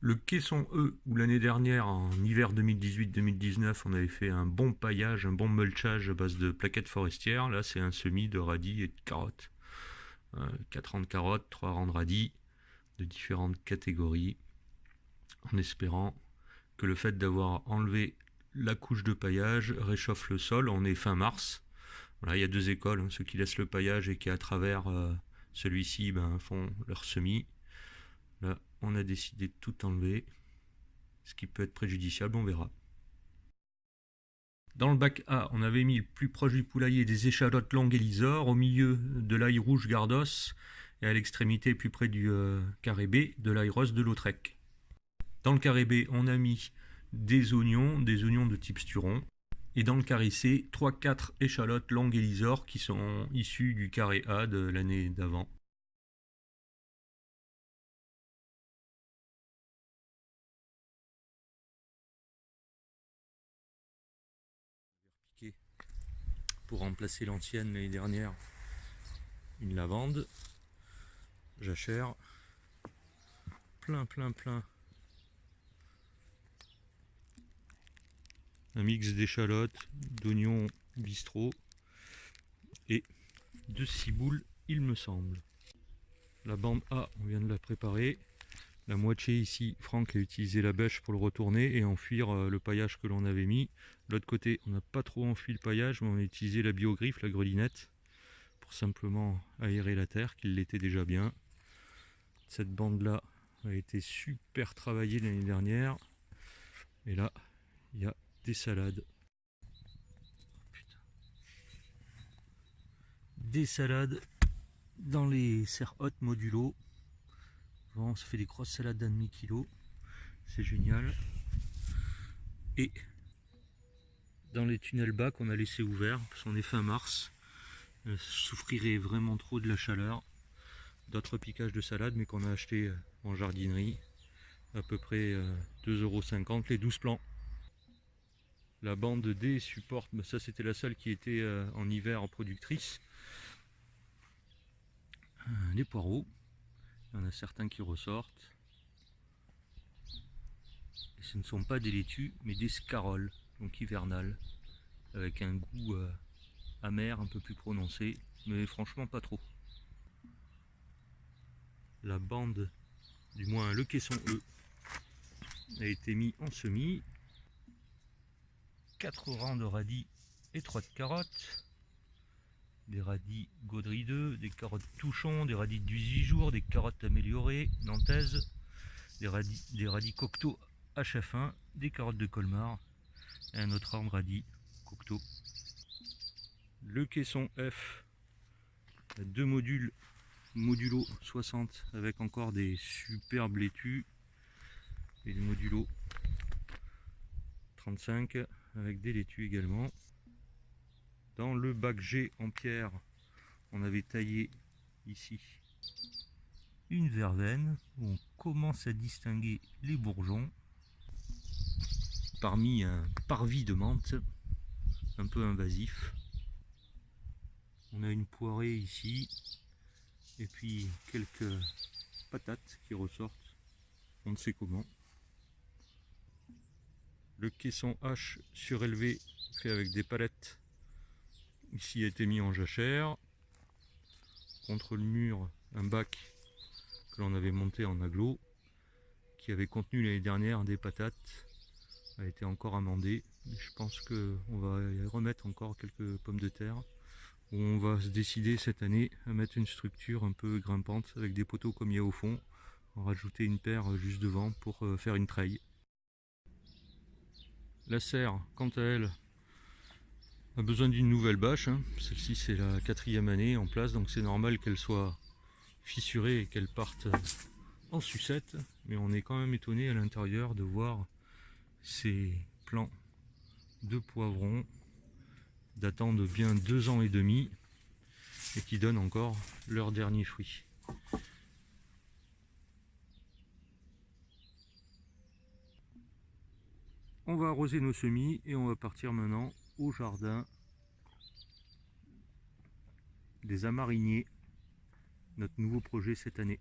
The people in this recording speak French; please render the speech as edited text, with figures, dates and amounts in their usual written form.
Le caisson E, où l'année dernière, en hiver 2018-2019, on avait fait un bon paillage, un bon mulchage à base de plaquettes forestières. Là, c'est un semis de radis et de carottes. 4 rangs de carottes, 3 rangs de radis, de différentes catégories, en espérant que le fait d'avoir enlevé la couche de paillage réchauffe le sol. On est fin mars. Voilà, il y a deux écoles, hein, ceux qui laissent le paillage et qui à travers celui-ci font leur semis. Là, on a décidé de tout enlever, ce qui peut être préjudiciable, on verra. Dans le bac A, on avait mis le plus proche du poulailler des échalotes longues et lysores, au milieu de l'ail rouge Gardos, et à l'extrémité plus près du carré B, de l'ail rose de Lautrec. Dans le carré B, on a mis des oignons de type Sturon. Et dans le carré C, 3-4 échalotes longues et lysores qui sont issues du carré A de l'année d'avant. Pour remplacer l'ancienne l'année dernière, une lavande, jachère, plein. Un mix d'échalotes, d'oignons bistrot et de ciboule, il me semble. La bande A, on vient de la préparer. La moitié ici, Franck a utilisé la bêche pour le retourner et enfuir le paillage que l'on avait mis. De l'autre côté, on n'a pas trop enfui le paillage, mais on a utilisé la biogriffe, la grelinette, pour simplement aérer la terre, qu'il l'était déjà bien. Cette bande-là a été super travaillée l'année dernière. Et là, il y a des salades. Des salades dans les serres hautes modulo. Vraiment, ça fait des grosses salades d'un demi-kilo. C'est génial. Et dans les tunnels bas qu'on a laissés ouverts, parce qu'on est fin mars, je souffrirais vraiment trop de la chaleur. D'autres piquages de salade, mais qu'on a acheté en jardinerie, à peu près 2,50 € les 12 plants. La bande D supporte, ça c'était la seule qui était en hiver productrice. Les poireaux, il y en a certains qui ressortent. Et ce ne sont pas des laitues, mais des scaroles, donc hivernales, avec un goût amer un peu plus prononcé, mais franchement pas trop. La bande, du moins le caisson E, a été mis en semis. 4 rangs de radis et 3 de carottes. Des radis Gaudry 2, des carottes Touchon, des radis de 18 jours, des carottes améliorées, nantaises, des radis Cocteau HF1, des carottes de Colmar et un autre rang de radis Cocteau. Le caisson F, deux modules modulo 60 avec encore des superbes laitues et le modulo 35 avec des laitues également. Dans le bac G en pierre, on avait taillé ici une verveine où on commence à distinguer les bourgeons parmi un parvis de menthe un peu invasif. On a une poirée ici et puis quelques patates qui ressortent, on ne sait comment. Le caisson H surélevé fait avec des palettes ici a été mis en jachère. Contre le mur, un bac que l'on avait monté en aglo qui avait contenu l'année dernière des patates a été encore amendé. Je pense qu'on va y remettre encore quelques pommes de terre. On va se décider cette année à mettre une structure un peu grimpante avec des poteaux comme il y a au fond, en rajouter une paire juste devant pour faire une treille. La serre, quant à elle, a besoin d'une nouvelle bâche. Celle-ci c'est la 4e année en place, donc c'est normal qu'elle soit fissurée et qu'elle parte en sucette. Mais on est quand même étonné à l'intérieur de voir ces plants de poivrons datant de bien 2 ans et demi et qui donnent encore leur dernier fruit. On va arroser nos semis et on va partir maintenant au jardin des Amariniers, notre nouveau projet cette année.